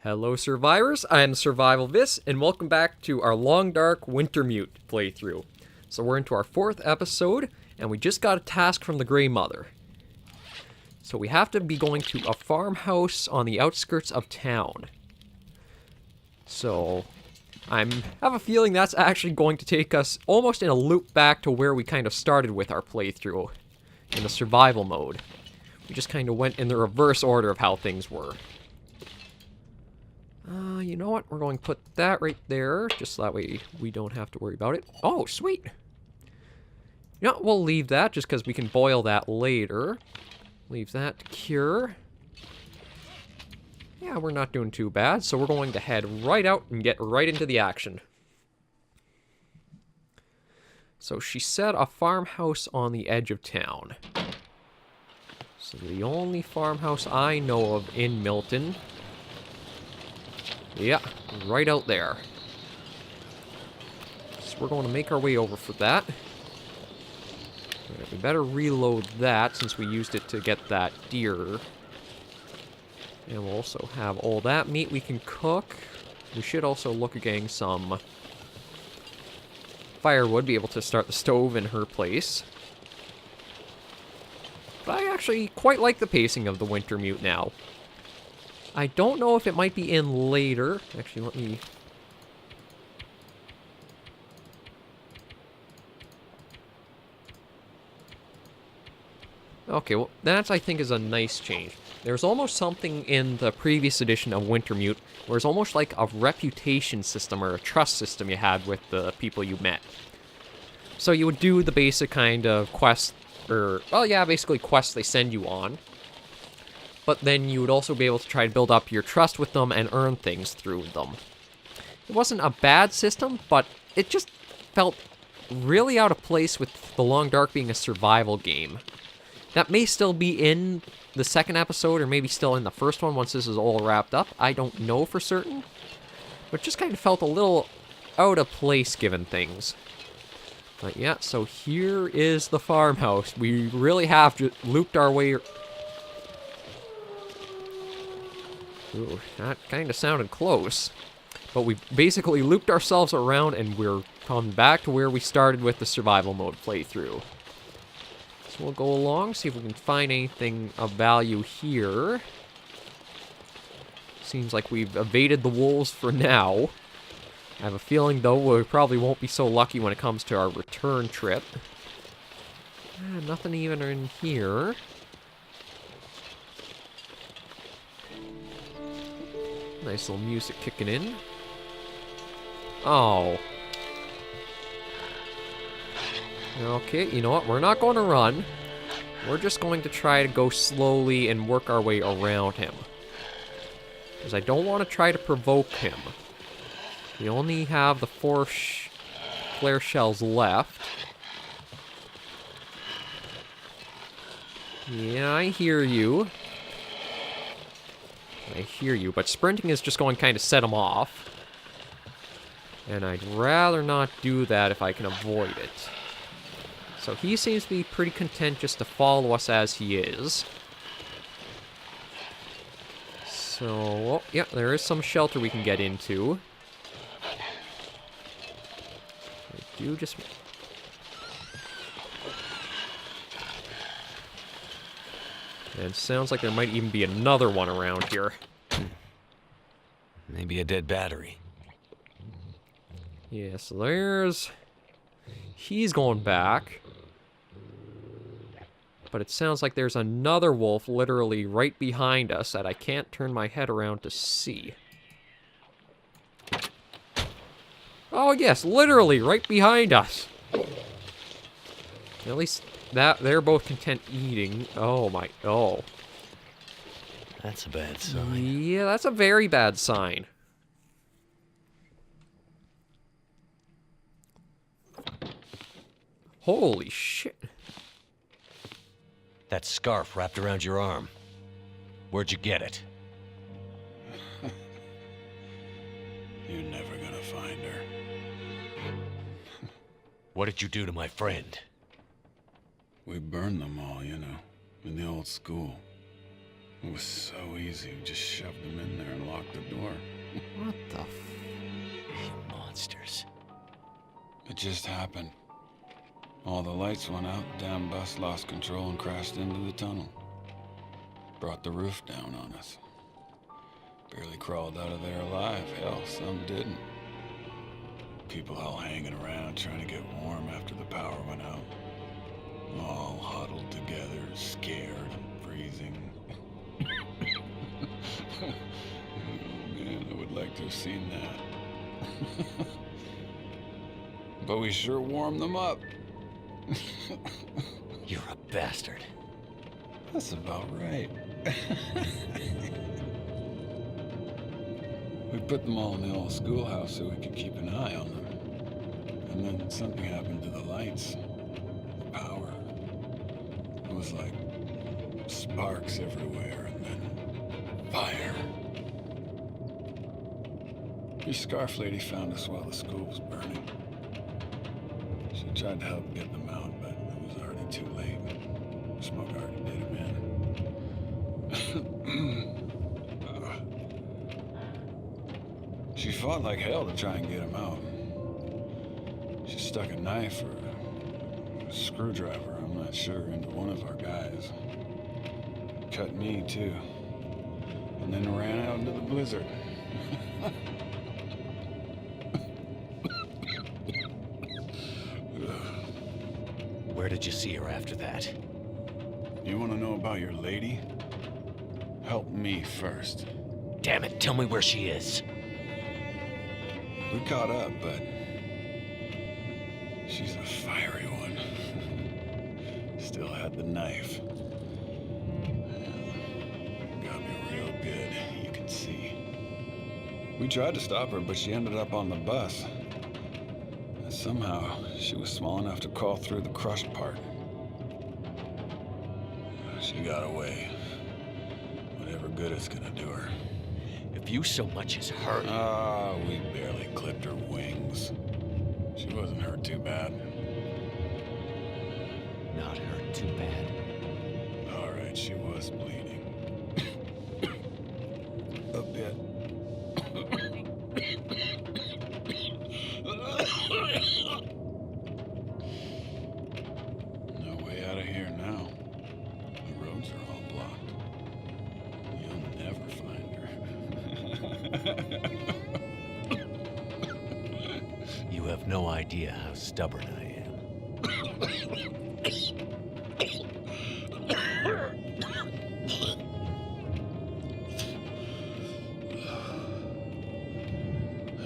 Hello survivors, I am SurvivalVis, and welcome back to our Long Dark Wintermute playthrough. So we're into our 4th episode, and we just got a task from the Grey Mother. So we have to be going to a farmhouse on the outskirts of town. So I have a feeling that's actually going to take us almost in a loop back to where we kind of started with our playthrough, in the survival mode. We just kind of went in the reverse order of how things were. You know what? We're going to put that right there, just so that way we don't have to worry about it. Oh, sweet! Yeah, we'll leave that, just because we can boil that later. Leave that to cure. Yeah, we're not doing too bad, so we're going to head right out and get right into the action. So she said a farmhouse on the edge of town. So the only farmhouse I know of in Milton. Yeah, right out there. So we're going to make our way over for that. Right, we better reload that since we used it to get that deer. And we'll also have all that meat we can cook. We should also look at getting some firewood, be able to start the stove in her place. But I actually quite like the pacing of the Wintermute now. I don't know if it might be in later. Actually, let me... Okay, well, that I think is a nice change. There's almost something in the previous edition of Wintermute where it's almost like a reputation system or a trust system you had with the people you met. So you would do the basic kind of quest, or, well, yeah, basically quests they send you on. But then you would also be able to try to build up your trust with them and earn things through them. It wasn't a bad system, but it just felt really out of place with The Long Dark being a survival game. That may still be in the 2nd episode, or maybe still in the 1st one once this is all wrapped up. I don't know for certain. But it just kind of felt a little out of place given things. But yeah, so here is the farmhouse. We really have looped our way... Ooh, that kind of sounded close. But we basically looped ourselves around and we're coming back to where we started with the survival mode playthrough. So we'll go along, see if we can find anything of value here. Seems like we've evaded the wolves for now. I have a feeling, though, we probably won't be so lucky when it comes to our return trip. Nothing even in here. Nice little music kicking in. Oh. Okay, you know what? We're not going to run. We're just going to try to go slowly and work our way around him. Because I don't want to try to provoke him. We only have the 4 flare shells left. Yeah, I hear you. I hear you, but sprinting is just going to kind of set him off. And I'd rather not do that if I can avoid it. So he seems to be pretty content just to follow us as he is. So, oh, yeah, there is some shelter we can get into. I do just... And it sounds like there might even be another one around here. Maybe a dead battery. Yeah, so there's... He's going back. But it sounds like there's another wolf literally right behind us that I can't turn my head around to see. Oh yes, literally right behind us. At least that they're both content eating. Oh my, oh. That's a bad sign. Yeah, that's a very bad sign. Holy shit. That scarf wrapped around your arm. Where'd you get it? You're never gonna find her. What did you do to my friend? We burned them all, you know, in the old school. It was so easy. We just shoved them in there and locked the door. It just happened. All the lights went out, damn bus lost control and crashed into the tunnel. Brought the roof down on us. Barely crawled out of there alive. Hell, some didn't. People all hanging around trying to get warm after the power went out. All huddled together, scared and freezing. Oh, man, I would like to have seen that. But we sure warmed them up. You're a bastard. That's about right. We put them all in the old schoolhouse so we could keep an eye on them. And then something happened to the lights. The power. It was like sparks everywhere and then fire. Your scarf lady found us while the school was burning. She tried to help get them out, but it was already too late. Smoke already did him in. She fought like hell to try and get him out. She stuck a knife or a screwdriver, I'm not sure, into one of our guys. Cut me, too. And then ran out into the blizzard. Where did you see her after that? You want to know about your lady? Help me first. Damn it, tell me where she is. We caught up, but she's a fiery one. Still had the knife. Got me real good, you can see. We tried to stop her, but she ended up on the bus. And somehow, she was small enough to crawl through the crushed part. She got away. Whatever good it's gonna do her. If you so much as hurt... We barely clipped her wings. She wasn't hurt too bad. Not hurt too bad. All right, she was bleeding. A bit. No way out of here now. The roads are all blocked. You'll never find her. You have no idea how stubborn I am.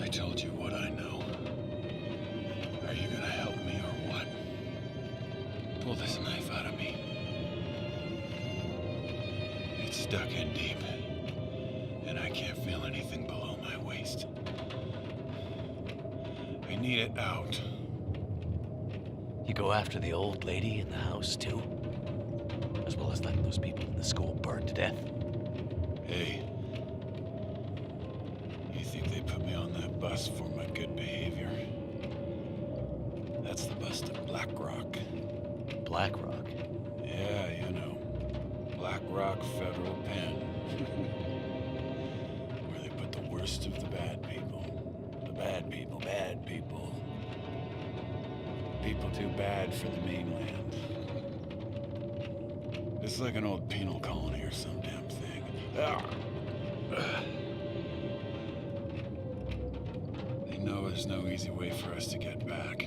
I told you what I know. Are you gonna help me or what? Pull this knife out of me. It's stuck in deep, and I can't feel anything below my waist. I need it out. You go after the old lady in the house, too? As well as letting those people in the school burn to death? Hey, you think they put me on that bus for my good behavior? That's the bus to Black Rock. Black Rock? Yeah, you know. Black Rock Federal Pen. Where they put the worst of the bad people. The bad people, bad people. People too bad for the mainland. It's like an old penal colony or some damn thing. They know there's no easy way for us to get back.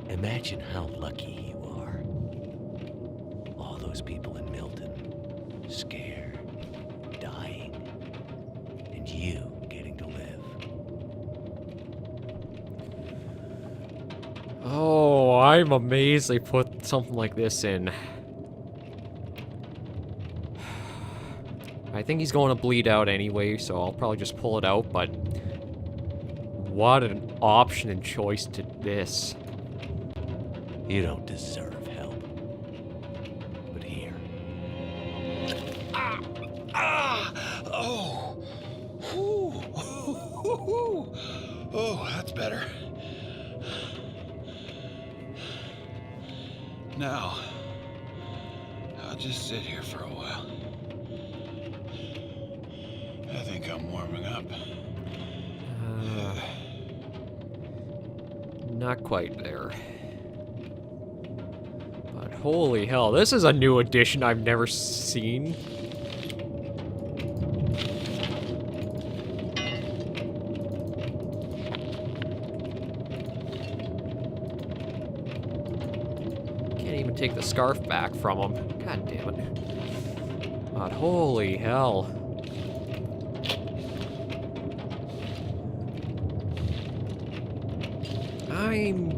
Imagine how lucky you are. All those people in Milton, scared, dying, and you getting to live. Oh, I'm amazed they put something like this in. I think he's going to bleed out anyway, so I'll probably just pull it out, but what an option and choice to this. You don't deserve help. But here. Oh! Ooh. Oh, that's better. Now, I'll just sit here for a while. I think I'm warming up. Not quite there. But holy hell, this is a new addition I've never seen. Can't even take the scarf back from him. God damn it. But holy hell. I'm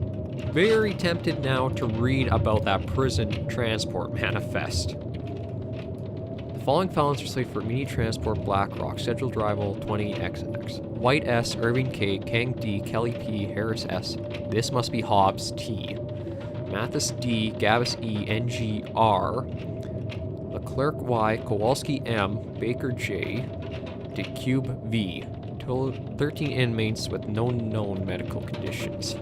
very tempted now to read about that prison transport manifest. The following felons are slated for immediate transport Blackrock, scheduled arrival 20XX. White S, Irving K, Kang D, Kelly P, Harris S. This must be Hobbs T. Mathis D, Gavis E, NG R. Leclerc Y, Kowalski M, Baker J, DeCube V. Total 13 inmates with no known medical conditions.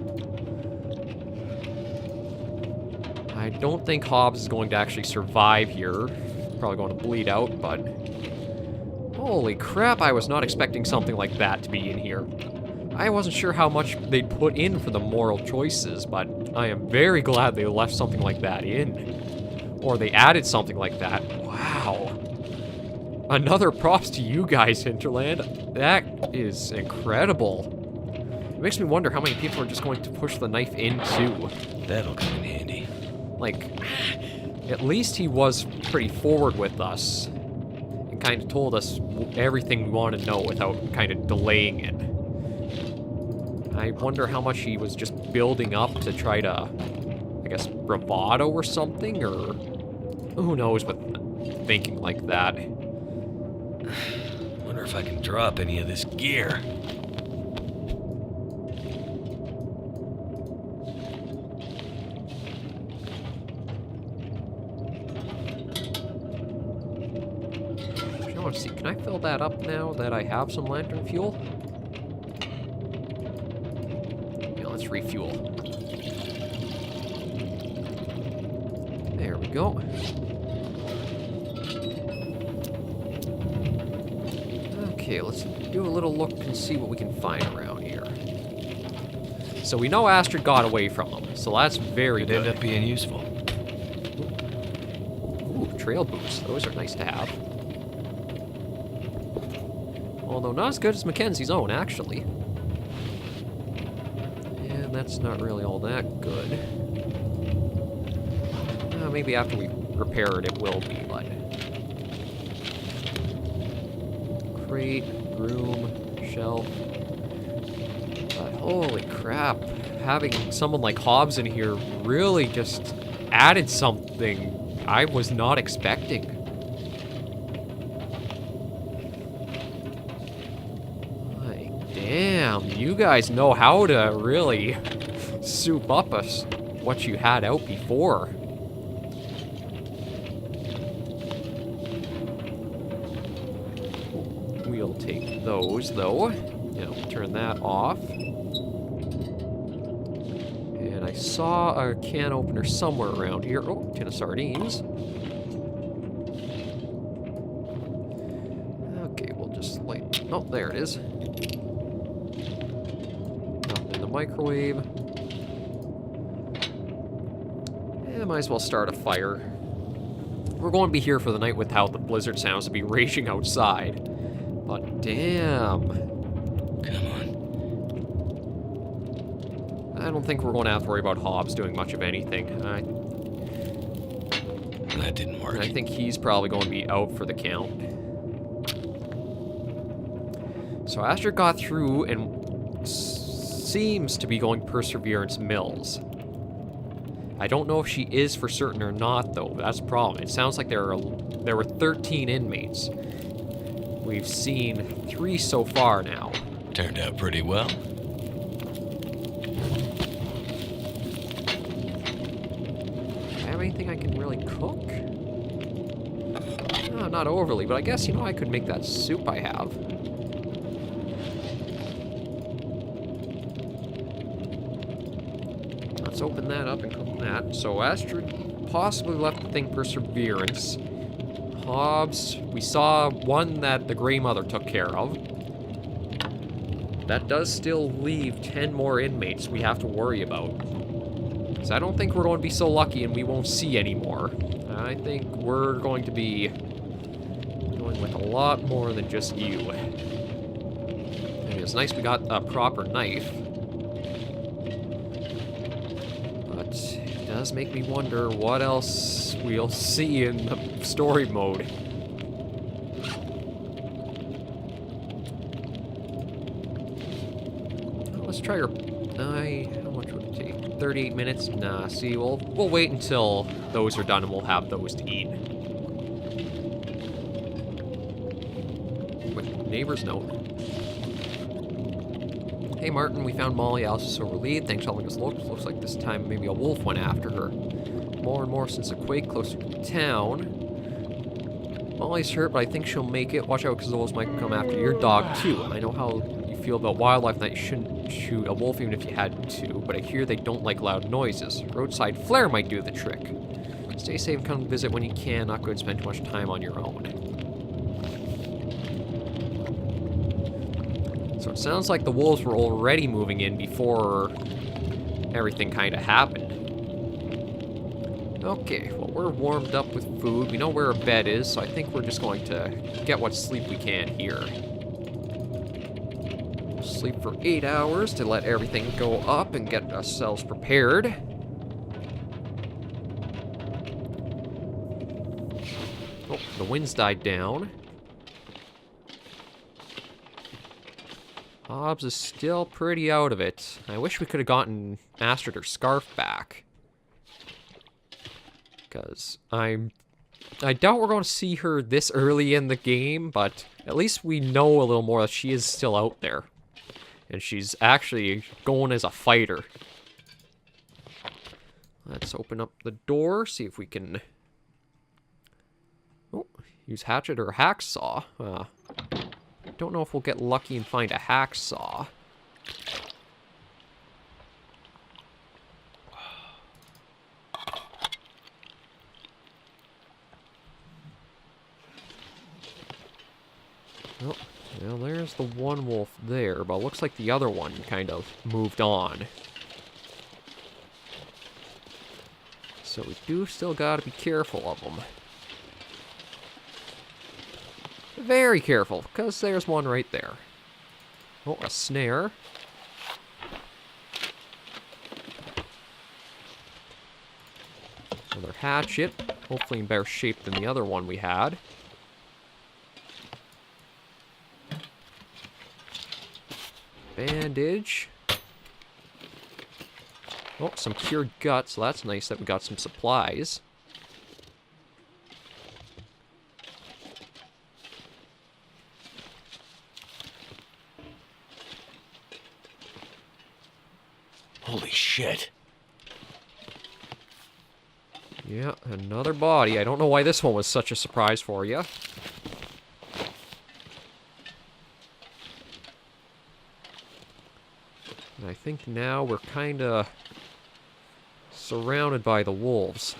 I don't think Hobbs is going to actually survive here. Probably going to bleed out, but... Holy crap, I was not expecting something like that to be in here. I wasn't sure how much they'd put in for the moral choices, but I am very glad they left something like that in. Or they added something like that. Wow. Another props to you guys, Hinterland. That is incredible. It makes me wonder how many people are just going to push the knife in too. That'll come in handy. Like, at least he was pretty forward with us and kind of told us everything we want to know without kind of delaying it. I wonder how much he was just building up to try to, I guess, bravado or something, or who knows with thinking like that. Wonder if I can drop any of this gear. Let's see, can I fill that up now that I have some lantern fuel? Yeah, let's refuel. There we go. Okay, let's do a little look and see what we can find around here. So we know Astrid got away from them, so that's very good. Could end up being useful. Ooh, trail boots. Those are nice to have. Although not as good as Mackenzie's own, actually. And that's not really all that good. Maybe after we repair it, it will be, but... Crate, room, shelf. But holy crap, having someone like Hobbs in here really just added something I was not expecting. Damn, you guys know how to really soup up what you had out before. We'll take those, though. Turn that off. And I saw a can opener somewhere around here. Oh, tin of sardines. Okay, we'll just light... Oh, there it is. Microwave. Yeah, might as well start a fire. We're going to be here for the night without the blizzard sounds to be raging outside. But damn. Come on. I don't think we're going to have to worry about Hobbs doing much of anything. That didn't work. I think he's probably going to be out for the count. So Astrid got through and seems to be going Perseverance Mills. I don't know if she is for certain or not, though. That's the problem. It sounds like there were 13 inmates. We've seen 3 so far now. Turned out pretty well. Do I have anything I can really cook? No, not overly, but I guess, I could make that soup I have. Let's open that up and cook that. So Astrid possibly left the thing Perseverance. Hobbs, we saw one that the Grey Mother took care of. that does still leave 10 more inmates we have to worry about. Because I don't think we're going to be so lucky and we won't see any more. I think we're going to be going with a lot more than just you. And it's nice we got a proper knife. But it does make me wonder what else we'll see in the story mode. Let's try her. How much would it take? 38 minutes? Nah, see, we'll wait until those are done and we'll have those to eat. With neighbor's note. Hey Martin, we found Molly. Alice is so relieved. Thanks for helping us look. Looks like this time maybe a wolf went after her. More and more since the quake closer to town. Molly's hurt, but I think she'll make it. Watch out because the wolves might come after your dog too. I know how you feel about wildlife and that you shouldn't shoot a wolf even if you had to, but I hear they don't like loud noises. Roadside flare might do the trick. Stay safe and come visit when you can. Not good to spend too much time on your own. So it sounds like the wolves were already moving in before everything kind of happened. Okay, well, we're warmed up with food. We know where our bed is, so I think we're just going to get what sleep we can here. Sleep for 8 hours to let everything go up and get ourselves prepared. Oh, the wind's died down. Hobbs is still pretty out of it. I wish we could have gotten Astrid her scarf back. Because I doubt we're going to see her this early in the game, but at least we know a little more that she is still out there. And she's actually going as a fighter. Let's open up the door, see if we can... Oh, use hatchet or hacksaw. Don't know if we'll get lucky and find a hacksaw. Oh, well, there's the one wolf there, but it looks like the other one kind of moved on. So we do still gotta be careful of them. Very careful, because there's one right there. Oh, a snare. Another hatchet, hopefully in better shape than the other one we had. Bandage. Oh, some cured guts, so that's nice that we got some supplies. Holy shit. Yeah, another body. I don't know why this one was such a surprise for you. And I think now we're kind of surrounded by the wolves.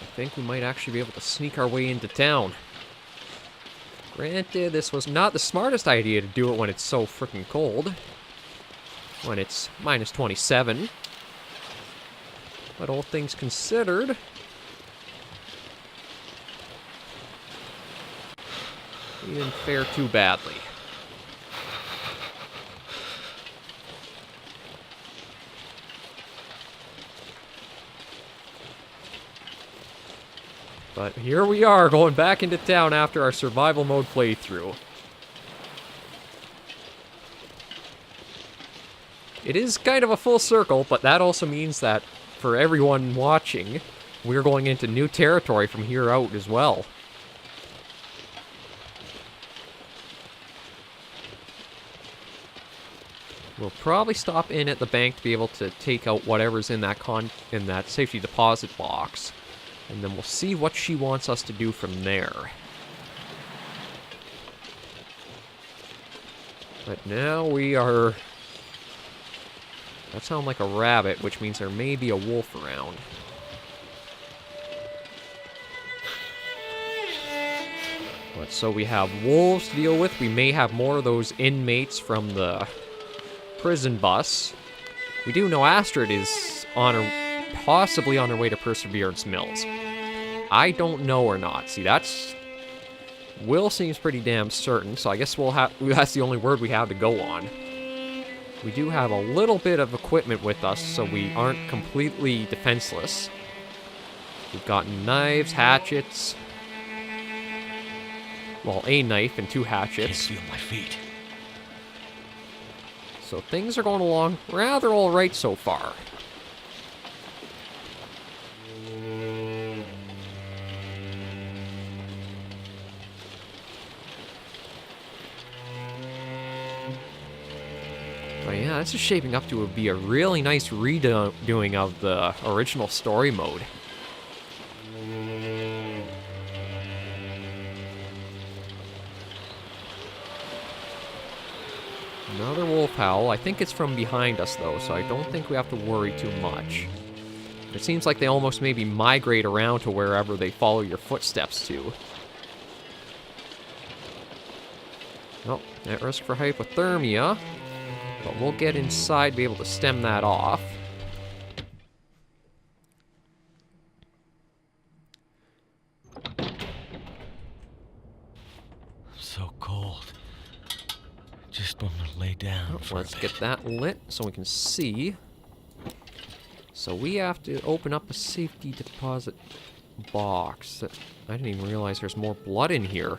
I think we might actually be able to sneak our way into town. Granted, this was not the smartest idea to do it when it's so freaking cold. When it's minus 27. But all things considered... we didn't fare too badly. But here we are, going back into town after our survival mode playthrough. It is kind of a full circle, but that also means that for everyone watching, we're going into new territory from here out as well. We'll probably stop in at the bank to be able to take out whatever's in that safety deposit box. And then we'll see what she wants us to do from there. But now we are... That sounds like a rabbit, which means there may be a wolf around. But so we have wolves to deal with. We may have more of those inmates from the prison bus. We do know Astrid is possibly on her way to Perseverance Mills. I don't know or not. See, that's... Will seems pretty damn certain, so I guess that's the only word we have to go on. We do have a little bit of equipment with us, so we aren't completely defenseless. We've got knives, hatchets. Well, a knife and 2 hatchets. Can't feel my feet. So things are going along rather alright so far. But yeah, this is shaping up to be a really nice redoing of the original story mode. Another wolf howl. I think it's from behind us, though, so I don't think we have to worry too much. It seems like they almost maybe migrate around to wherever they follow your footsteps to. Oh, at risk for hypothermia. But we'll get inside, be able to stem that off. So cold. Just want to lay down for Let's a bit. get that lit so we can see. So we have to open up a safety deposit box. I didn't even realize there's more blood in here.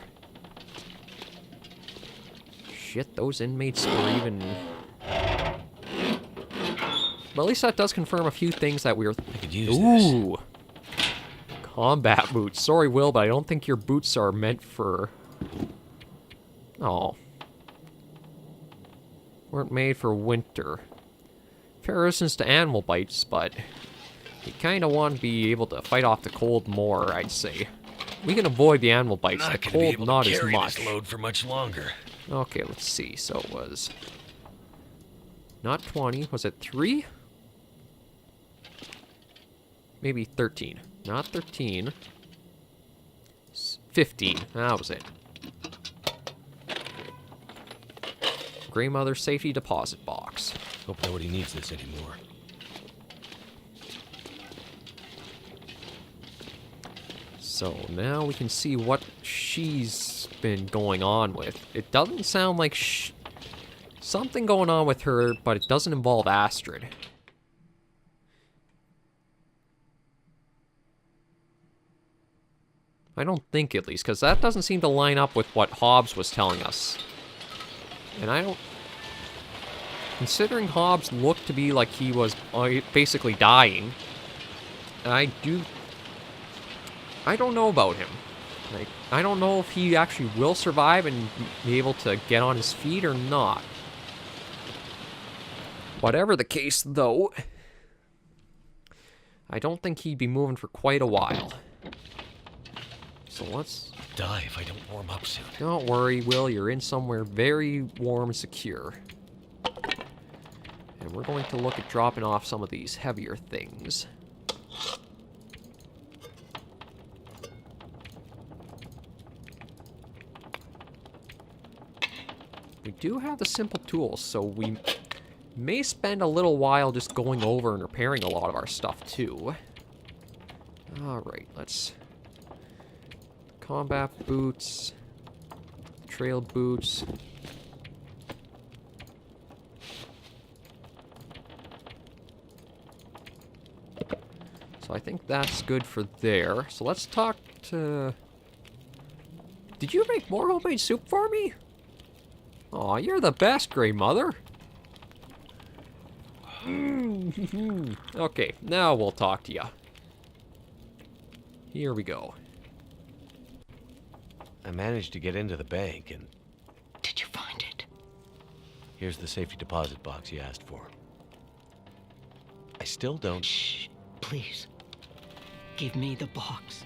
Shit, those inmates were even... But at least that does confirm a few things that we were... I could use this. Ooh! Combat boots. Sorry, Will, but I don't think your boots are meant for... Oh. Weren't made for winter. Fair resistance to animal bites, but... You kind of want to be able to fight off the cold more, I'd say. We can avoid the animal bites, the cold not as much. This load for much longer. Okay, let's see. So it was... Not 20. Was it 3? Maybe 13. Not 13. 15. That was it. Grey Mother safety deposit box. Hope nobody needs this anymore. So now we can see what she's been going on with. It doesn't sound like something going on with her, but it doesn't involve Astrid. I don't think, at least, because that doesn't seem to line up with what Hobbs was telling us. And I don't... Considering Hobbs looked to be like he was basically dying, I don't know about him. Like, I don't know if he actually will survive and be able to get on his feet or not. Whatever the case, though, I don't think he'd be moving for quite a while. So let's... Die if I don't warm up soon. Don't worry, Will, you're in somewhere very warm and secure. And we're going to look at dropping off some of these heavier things. We do have the simple tools, so we may spend a little while just going over and repairing a lot of our stuff, too. Alright, let's... Combat boots. Trail boots. So I think that's good for there. So let's talk to... Did you make more homemade soup for me? Aw, you're the best, Grey Mother. Okay, now we'll talk to ya. Here we go. I managed to get into the bank and... Did you find it? Here's the safety deposit box you asked for. I still don't... Shh, please. Give me the box.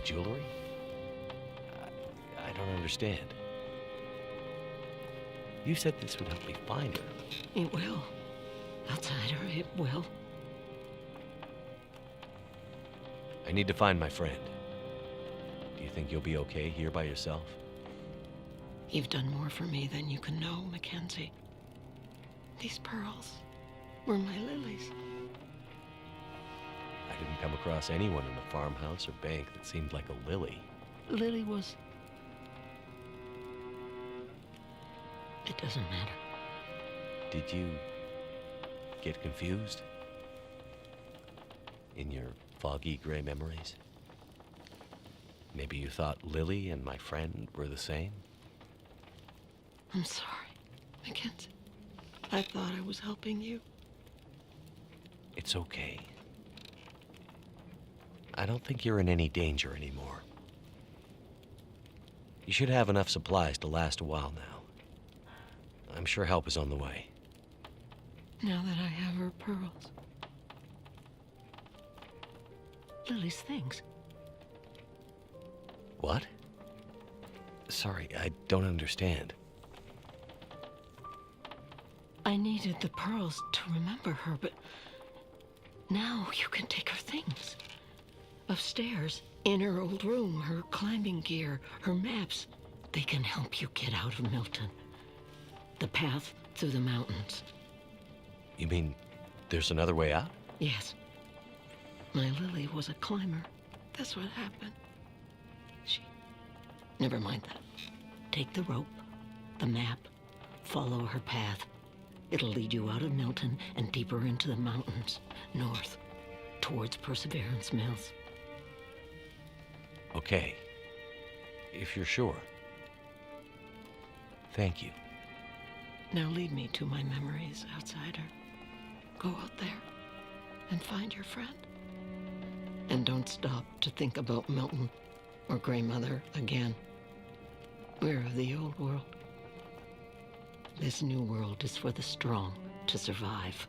Jewelry? I don't understand. You said this would help me find her. It will. Outsider, it will. I need to find my friend. Do you think you'll be okay here by yourself? You've done more for me than you can know, Mackenzie. These pearls were my lilies. I didn't come across anyone in the farmhouse or bank that seemed like a lily. Lily was... It doesn't matter. Did you get confused? In your foggy gray memories? Maybe you thought Lily and my friend were the same? I'm sorry, Mackenzie. I thought I was helping you. It's okay. I don't think you're in any danger anymore. You should have enough supplies to last a while now. I'm sure help is on the way. Now that I have her pearls. Lily's things. What? Sorry, I don't understand. I needed the pearls to remember her, but now you can take her things. Upstairs, in her old room, her climbing gear, her maps. They can help you get out of Milton. The path through the mountains. You mean there's another way out? Yes. My Lily was a climber. That's what happened. Never mind that. Take the rope, the map, follow her path. It'll lead you out of Milton and deeper into the mountains, north, towards Perseverance Mills. Okay. If you're sure. Thank you. Now lead me to my memories, outsider. Go out there and find your friend. And don't stop to think about Milton or Grey Mother again. We're of the old world. This new world is for the strong to survive.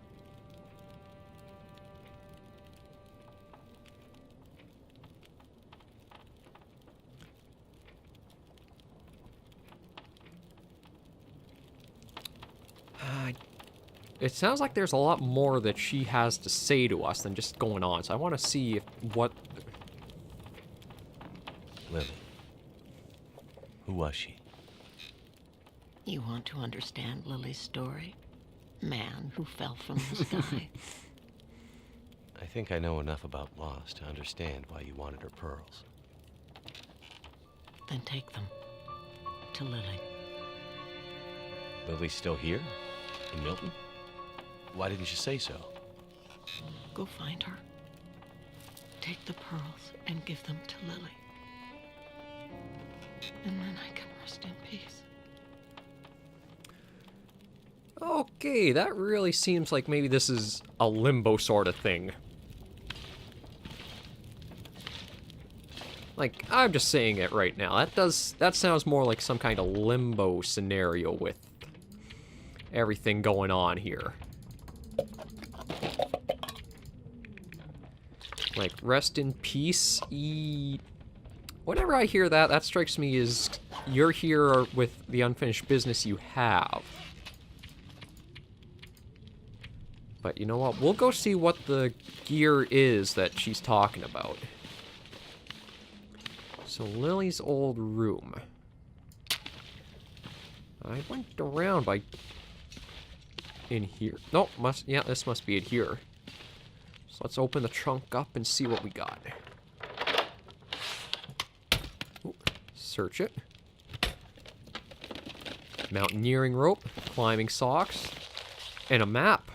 It sounds like there's a lot more that she has to say to us than just going on, so I want to see what... Lily. Who was she? You want to understand Lily's story? Man who fell from the sky. I think I know enough about loss to understand why you wanted her pearls. Then take them to Lily. Lily's still here? In Milton? Why didn't you say so? Go find her. Take the pearls and give them to Lily. And then I can rest in peace. Okay, that really seems like maybe this is a limbo sort of thing. Like, I'm just saying it right now. That sounds more like some kind of limbo scenario with everything going on here. Like, rest in peace. Whenever I hear that, that strikes me as you're here with the unfinished business you have. But you know what? We'll go see what the gear is that she's talking about. So, Lily's old room. I went around by... in here. No, yeah, this must be it here. So let's open the trunk up and see what we got. Ooh, search it. Mountaineering rope, climbing socks, and a map.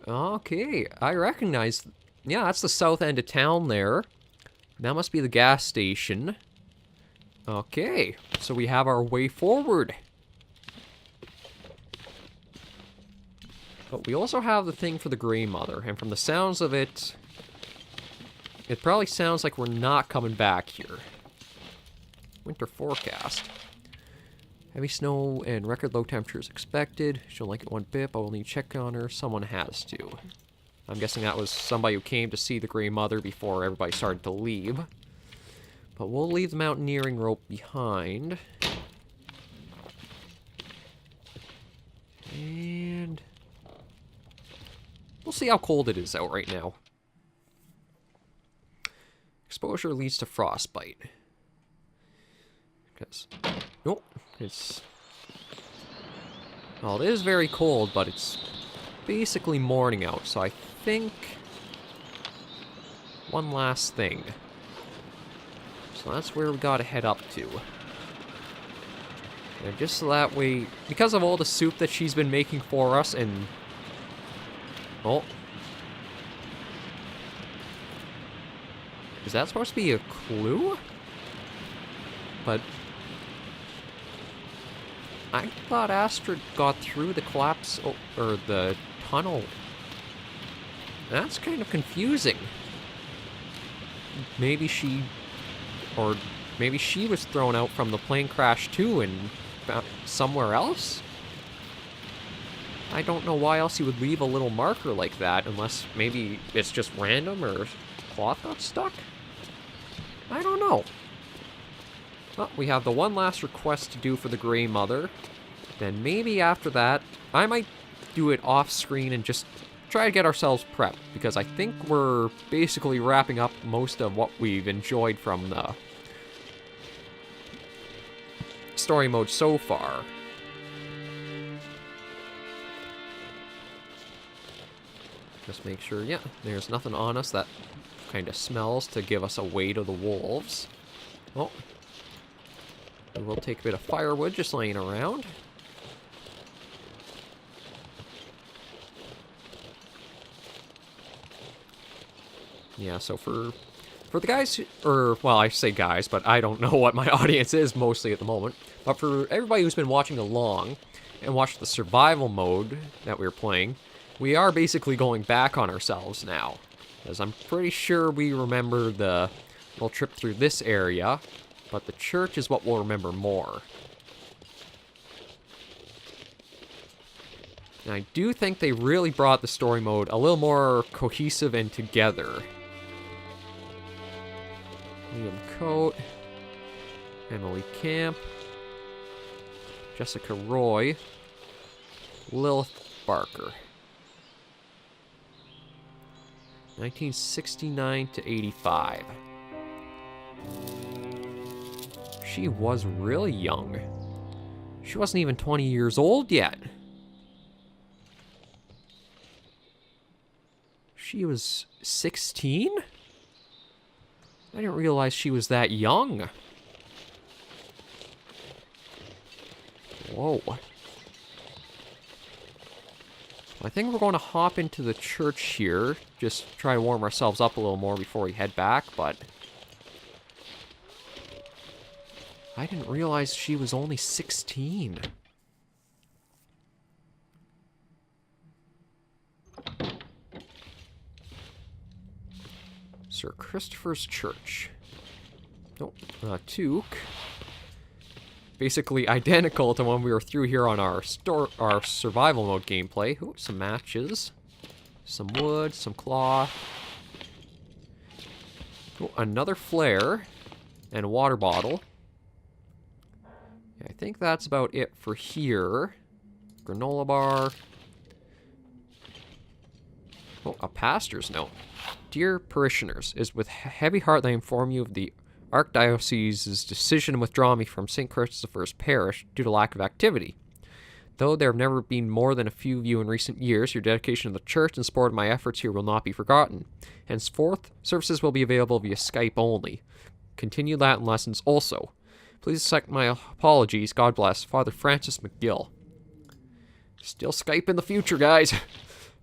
Okay, I recognize... yeah, that's the south end of town there. That must be the gas station. Okay, so we have our way forward. But we also have the thing for the Grey Mother, and from the sounds of it, it probably sounds like we're not coming back here. Winter forecast. Heavy snow and record low temperatures expected. She don't like it one bit, but we'll need to check on her. Someone has to. I'm guessing that was somebody who came to see the Grey Mother before everybody started to leave. But we'll leave the mountaineering rope behind. And we'll see how cold it is out right now. Exposure leads to frostbite. Because, nope, it's... Well, it is very cold, but it's basically morning out, so I think... One last thing. So that's where we gotta head up to. And just so that way, because of all the soup that she's been making for us, and... Oh. Is that supposed to be a clue? But... I thought Astrid got through the collapse, or the tunnel. That's kind of confusing. Maybe she... Or maybe she was thrown out from the plane crash too and found somewhere else? I don't know why else you would leave a little marker like that, unless maybe it's just random or cloth got stuck? I don't know. Well, we have the one last request to do for the Grey Mother. Then maybe after that, I might do it off screen and just try to get ourselves prepped, because I think we're basically wrapping up most of what we've enjoyed from the story mode so far. Just make sure, yeah, there's nothing on us that kind of smells to give us away to the wolves. Oh. We'll take a bit of firewood just laying around. Yeah, so for the guys, or, well, I say guys, but I don't know what my audience is mostly at the moment. But for everybody who's been watching along and watched the survival mode that we were playing, we are basically going back on ourselves now. Because I'm pretty sure we remember the little trip through this area, but the church is what we'll remember more. And I do think they really brought the story mode a little more cohesive and together. Liam Coate, Emily Camp, Jessica Roy, Lilith Barker. 1969 to 85. She was really young. She wasn't even 20 years old yet. She was 16? I didn't realize she was that young. Whoa. I think we're going to hop into the church here. Just try to warm ourselves up a little more before we head back, but... I didn't realize she was only 16. Sir Christopher's Church. Nope, Took. Basically identical to when we were through here on our survival mode gameplay. Ooh, some matches. Some wood, some cloth. Ooh, another flare. And a water bottle. Yeah, I think that's about it for here. Granola bar. Oh, a pastor's note. Dear parishioners, it is with heavy heart that I inform you of the Archdiocese's decision to withdraw me from St. Christopher's Parish due to lack of activity. Though there have never been more than a few of you in recent years, your dedication to the church and support of my efforts here will not be forgotten. Henceforth, services will be available via Skype only. Continue Latin lessons also. Please accept my apologies. God bless. Father Francis McGill. Still Skype in the future, guys.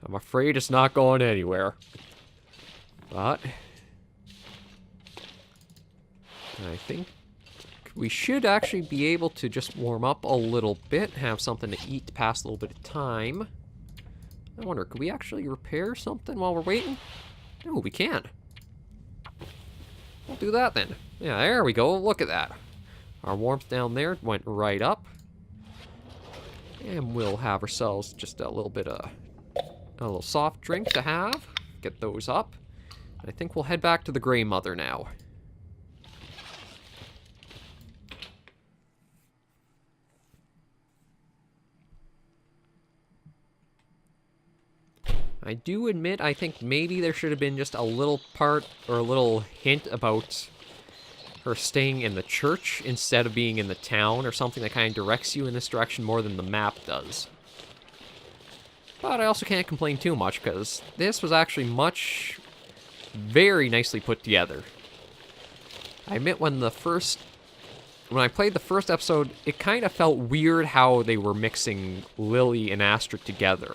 I'm afraid it's not going anywhere. But I think we should actually be able to just warm up a little bit, have something to eat to pass a little bit of time. I wonder, could we actually repair something while we're waiting? Oh, we can. We'll do that then. Yeah, there we go. Look at that. Our warmth down there went right up. And we'll have ourselves just a little bit of a little soft drink to have. Get those up. I think we'll head back to the Grey Mother now. I do admit, I think maybe there should have been just a little part or a little hint about her staying in the church instead of being in the town, or something that kind of directs you in this direction more than the map does. But I also can't complain too much, because this was actually very nicely put together. I admit when I played the first episode, it kind of felt weird how they were mixing Lily and Astrid together.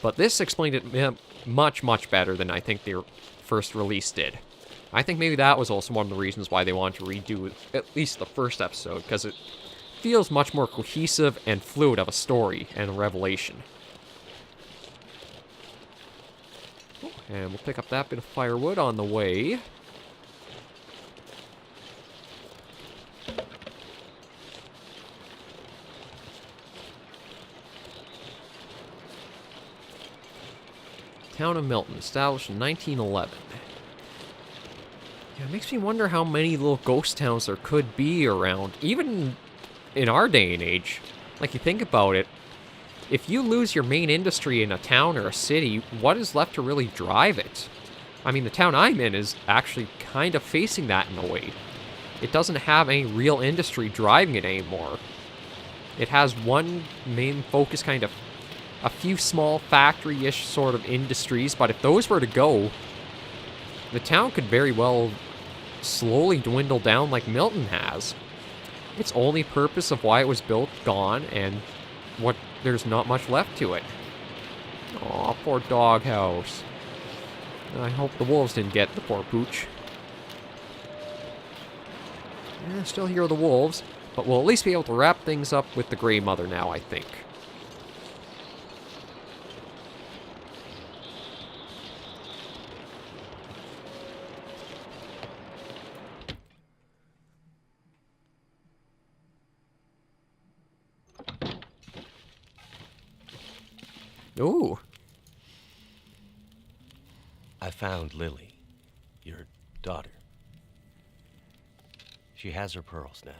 But this explained it much, much better than I think their first release did. I think maybe that was also one of the reasons why they wanted to redo at least the first episode, because it feels much more cohesive and fluid of a story and a revelation. And we'll pick up that bit of firewood on the way. Town of Milton, established in 1911. Yeah, it makes me wonder how many little ghost towns there could be around, even in our day and age. Like, you think about it, if you lose your main industry in a town or a city, what is left to really drive it? I mean, the town I'm in is actually kind of facing that in a way. It doesn't have any real industry driving it anymore. It has one main focus, kind of a few small factory-ish sort of industries, but if those were to go, the town could very well slowly dwindle down like Milton has. Its only purpose of why it was built gone, and there's not much left to it. Aw, poor doghouse. I hope the wolves didn't get the poor pooch. Still hear the wolves, but we'll at least be able to wrap things up with the Grey Mother now, I think. Ooh. I found Lily, your daughter. She has her pearls now.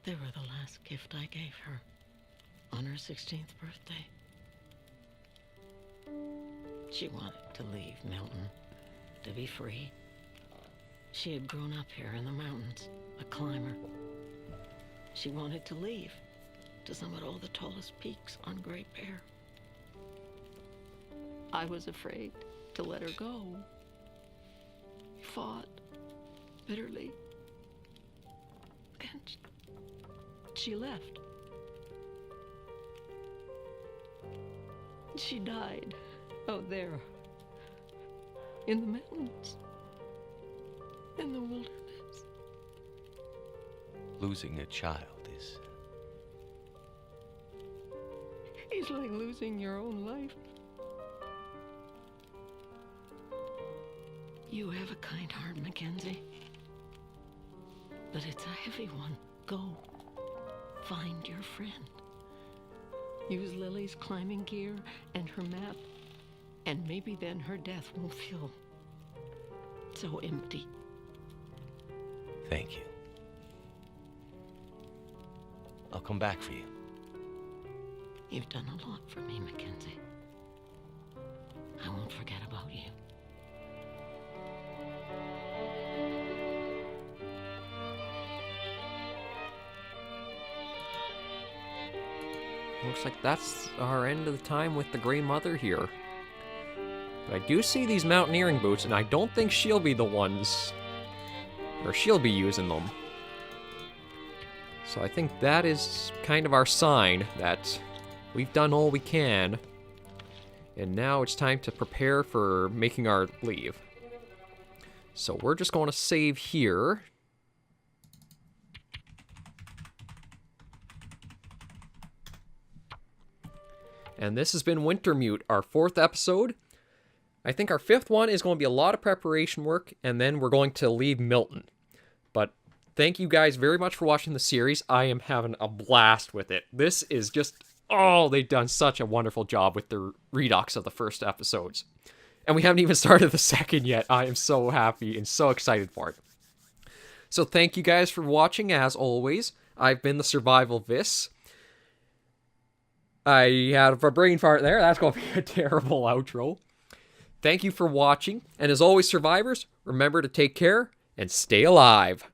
They were the last gift I gave her on her 16th birthday. She wanted to leave Milton, to be free. She had grown up here in the mountains, a climber. She wanted to leave to summit all the tallest peaks on Great Bear. I was afraid to let her go. Fought bitterly. And she left. She died out there in the mountains, in the wilderness. Losing a child is... It's like losing your own life. You have a kind heart, Mackenzie. But it's a heavy one. Go. Find your friend. Use Lily's climbing gear and her map, and maybe then her death won't feel so empty. Thank you. I'll come back for you. You've done a lot for me, Mackenzie. I won't forget about you. Looks like that's our end of the time with the Grey Mother here. But I do see these mountaineering boots, and I don't think she'll be the ones, or she'll be using them. So I think that is kind of our sign that we've done all we can, and now it's time to prepare for making our leave. So we're just going to save here. And this has been Wintermute, our 4th episode. I think our 5th one is going to be a lot of preparation work, and then we're going to leave Milton. But thank you guys very much for watching the series. I am having a blast with it. This is just, oh, they've done such a wonderful job with the redux of the first episodes. And we haven't even started the second yet. I am so happy and so excited for it. So thank you guys for watching, as always. I've been the SurvivalVis. I had a brain fart there. That's going to be a terrible outro. Thank you for watching. And as always, survivors, remember to take care and stay alive.